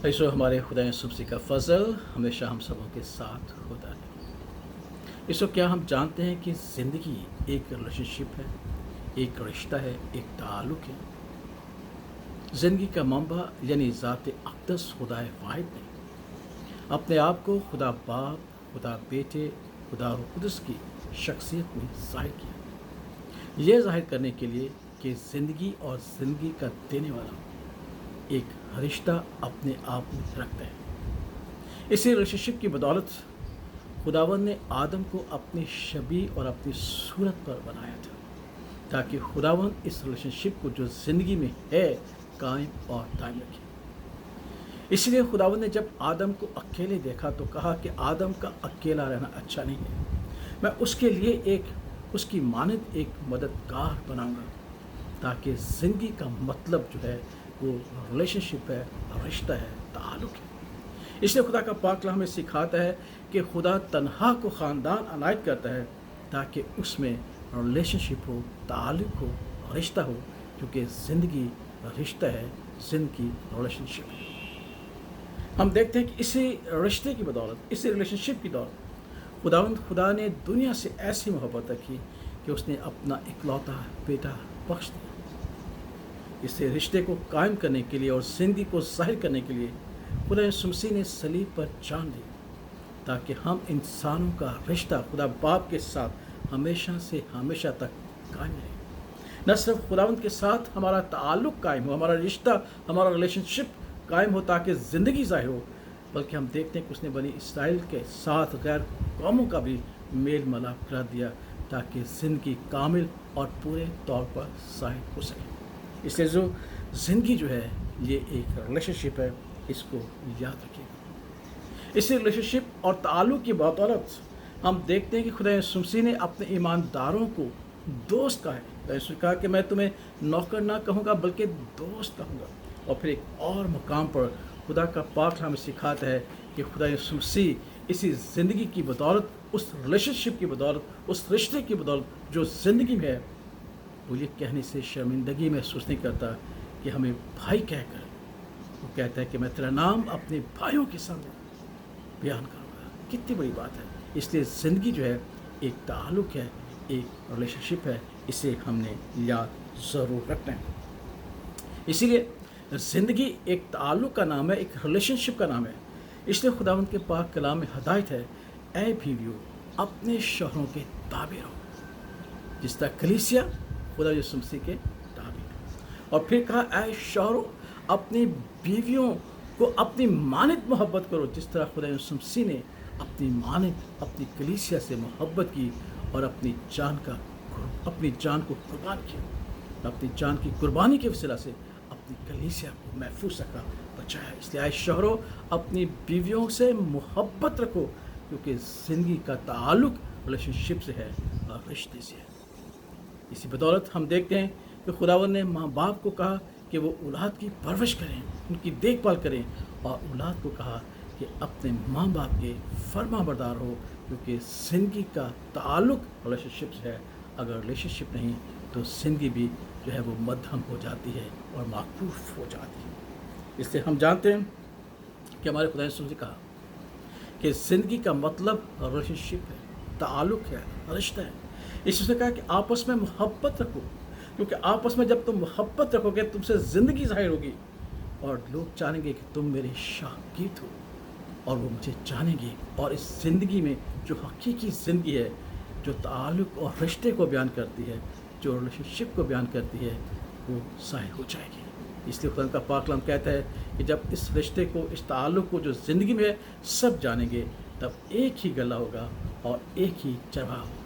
ऐसो हमारे खुदा यसुमसीह का फ़ज़ल हमेशा हम सबों के साथ होता है। इसो क्या हम जानते हैं कि ज़िंदगी एक रिलेशनशिप है, एक रिश्ता है, एक ताल्लुक़ है। ज़िंदगी का मंबा यानी ज़ात अक़दस खुदाए वाहिद ने अपने आप को खुदा बाप, खुदा बेटे, खुदा रूह कुदस की शख्सियत में ज़ाहिर किया। ये ज़ाहिर करने के लिए कि ज़िंदगी और ज़िंदगी का देने वाला एक रिश्ता अपने आप में रखते हैं। इसी रिलेशनशिप की बदौलत खुदावंद ने आदम को अपनी शबी और अपनी सूरत पर बनाया था, ताकि खुदावंद इस रिलेशनशिप को जो ज़िंदगी में है कायम और दायम रखे। इसलिए खुदावंद ने जब आदम को अकेले देखा तो कहा कि आदम का अकेला रहना अच्छा नहीं है, मैं उसके लिए उसकी मानद एक मददगार बनाऊंगा, ताकि ज़िंदगी का मतलब जो है वो रिलेशनशिप है, रिश्ता है, ताल्लुक़ है। इसलिए खुदा का पाक कलाम हमें सिखाता है कि खुदा तन्हा को ख़ानदान अनायत करता है ताकि उसमें रिलेशनशिप हो, ताल्लुक़ हो, रिश्ता हो, क्योंकि ज़िंदगी रिश्ता है, ज़िंदगी रिलेशनशिप है। हम देखते हैं कि इसी रिश्ते की बदौलत, इसी रिलेशनशिप की दौलत खुदा ने दुनिया से ऐसी मोहब्बत रखी कि उसने अपना इकलौता बेटा बख्श दिया। इस रिश्ते को कायम करने के लिए और ज़िंदगी को ज़ाहिर करने के लिए खुदा यसुम मसीह ने सलीब पर जान दी, ताकि हम इंसानों का रिश्ता खुदा बाप के साथ हमेशा से हमेशा तक कायम रहे। न सिर्फ खुदावंद के साथ हमारा ताल्लुक़ कायम हो, हमारा रिश्ता, हमारा रिलेशनशिप कायम हो ताकि ज़िंदगी ज़ाहिर हो, बल्कि हम देखते हैं कि उसने बनी इसराइल के साथ गैर कौमों का भी मेल मिलाप करा दिया, ताकि ज़िंदगी कामिल और पूरे तौर पर ज़ाहिर हो सके। इसलिए जो ज़िंदगी जो है ये एक रिलेशनशिप है, इसको याद रखिएगा। इसी रिलेशनशिप और ताल्लुक़ की बदौलत हम देखते हैं कि खुदा यसुम मसीह ने अपने ईमानदारों को दोस्त कहा है। उसने कहा कि मैं तुम्हें नौकर ना कहूँगा बल्कि दोस्त कहूँगा। और फिर एक और मकाम पर खुदा का पाक हमें सिखाता है कि खुदा यसुम मसीह इसी ज़िंदगी की बदौलत, उस रिलेशनशिप की बदौलत, उस रिश्ते की बदौलत जो ज़िंदगी में है, वो ये कहने से शर्मिंदगी महसूस नहीं करता कि हमें भाई कहकर, वो कहता है कि मैं तेरा नाम अपने भाइयों के सामने बयान करूँगा। कितनी बड़ी बात है। इसलिए ज़िंदगी जो है एक ताल्लुक़ है, एक रिलेशनशिप है, इसे हमने याद ज़रूर रखना है। इसीलिए ज़िंदगी एक ताल्लुक़ का नाम है, एक रिलेशनशिप का नाम है। इसलिए खुदावंद के पाक कलाम में हदायत है, ऐ बीवियों अपने शौहरों के ताबे रहो, जिस तरह कलीसिया खुदा यसुम मसीह के ताबे। और फिर कहा, ऐ शौहरों अपनी बीवियों को अपनी मानद मोहब्बत करो, जिस तरह खुदा यसुम मसीह ने अपनी मानद, अपनी कलीसिया से मोहब्बत की और अपनी जान को कुर्बान किया। अपनी जान की कुर्बानी के वसीला से अपनी कलीसिया को महफूज रखा, बचाया। इसलिए ऐ शौहरों अपनी बीवियों से मोहब्बत रखो, क्योंकि ज़िंदगी का ताल्लुक़ रिलेशनशिप से है और रिश्ते से है। इसी बदौलत हम देखते हैं कि खुदावंद ने माँ बाप को कहा कि वो औलाद की परवरिश करें, उनकी देखभाल करें, और औलाद को कहा कि अपने माँ बाप के फर्माबरदार हो, क्योंकि ज़िंदगी का ताल्लुक़ रिलेशनशिप से है। अगर रिलेशनशिप नहीं तो ज़िंदगी भी जो है वो मध्यम हो जाती है और माकूफ हो जाती है। इसलिए हम जानते हैं कि हमारे खुदा ने ने कहा कि ज़िंदगी का मतलब रिलेशनशिप है, ताल्लुक़ है, रिश्ता है। इसने कहा कि आपस में मोहब्बत रखो, क्योंकि आपस में जब तुम मोहब्बत रखोगे तुमसे ज़िंदगी ज़ाहिर होगी और लोग जानेंगे कि तुम मेरे शागिर्द हो, और वो मुझे जानेंगे। और इस ज़िंदगी में जो हकीकी ज़िंदगी है, जो ताल्लुक़ और रिश्ते को बयान करती है, जो रिलेशनशिप को बयान करती है, वो ज़ाहिर हो जाएगी। इसलिए खुदा का पाक कलाम कहता है कि जब इस रिश्ते को, इस ताल्लुक़ को जो ज़िंदगी में है सब जानेंगे, तब एक ही गला होगा और एक ही चरवाहा होगा।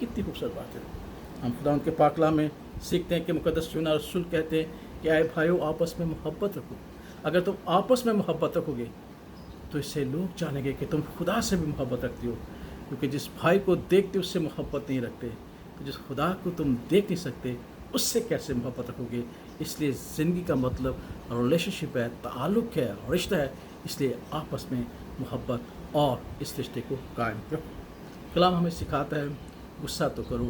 कितनी खूबसूरत बात है। हम खुदा के पाक कलाम में सीखते हैं कि मुक़द्दस यूहन्ना रसूल कहते हैं कि आए भाइयों आपस में मोहब्बत रखो। अगर तुम आपस में मोहब्बत रखोगे तो इससे लोग जानेंगे कि तुम खुदा से भी मोहब्बत रखते हो, क्योंकि जिस भाई को देखते उससे मोहब्बत नहीं रखते, तो जिस खुदा को तुम देख नहीं सकते उससे कैसे मोहब्बत रखोगे। इसलिए ज़िंदगी का मतलब रिलेशनशिप है, ताल्लुक़ है, रिश्ता है। इसलिए आपस में मोहब्बत और इस रिश्ते को कायम रखो। कलाम हमें सिखाता है, गुस्सा तो करो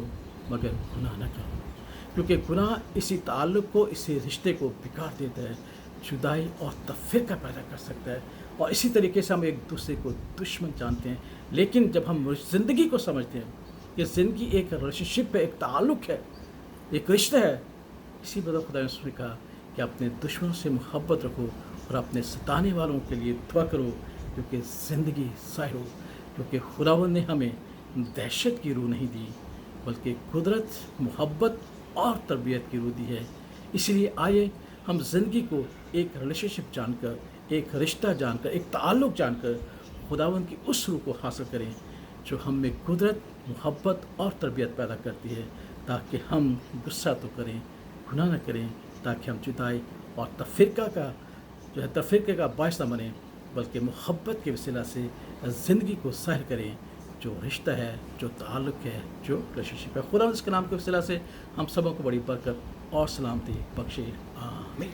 मगर गुनाह न करो, क्योंकि गुनाह इसी ताल्लुक़ को, इसी रिश्ते को बिगाड़ देता है। जुदाई और तफरीका पैदा कर सकता है। और इसी तरीके से हम एक दूसरे को दुश्मन जानते हैं। लेकिन जब हम ज़िंदगी को समझते हैं कि ज़िंदगी एक रिलेशनशिप है, एक ताल्लुक़ है, एक रिश्ता है, इसी वजह खुदा ने कहा कि अपने दुश्मनों से मोहब्बत रखो और अपने सताने वालों के लिए दुआ करो, क्योंकि ज़िंदगी ज़ाहिर हो। क्योंकि खुदावंद ने हमें दहशत की रूह नहीं दी, बल्कि कुदरत, मोहब्बत और तरबियत की रूह दी है। इसलिए आइए हम ज़िंदगी को एक रिलेशनशिप जानकर, एक रिश्ता जानकर, एक ताल्लुक़ जानकर खुदावंद की उस रूह को हासिल करें जो हम में कुदरत, मोहब्बत और तरबियत पैदा करती है, ताकि हम गुस्सा तो करें, गुनाह न करें, ताकि हम जुदाई और तफरीक़े का बायस न बने, बल्कि मोहब्बत के वसीला से ज़िंदगी को ज़ाहिर करें, जो रिश्ता है, जो ताल्लुक़ है, जो रिलेशनशिप है। खुदा इसके नाम के वसीला से हम सबों को बड़ी बरकत और सलामती बख्शे। आमीन।